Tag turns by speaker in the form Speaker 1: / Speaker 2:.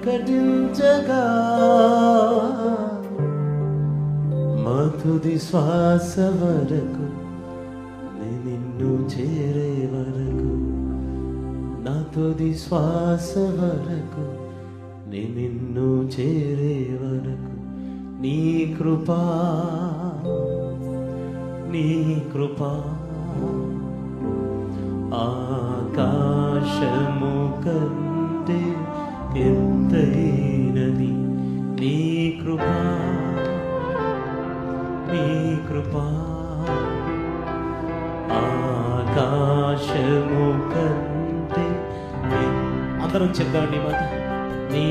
Speaker 1: ప్రకటించగా మా తుది శ్వాస వరకు నిన్ను చేరే వరకు, నా తుది శ్వాస వరకు నిన్ను చేరే వరకు నీ కృపా, నీ కృపా ఆకాశము కంటే ఎంతైనది. నీ కృపా, నీ కృపా ఆకాశము కంటే. అందరం చెప్తామండి మాట. నీ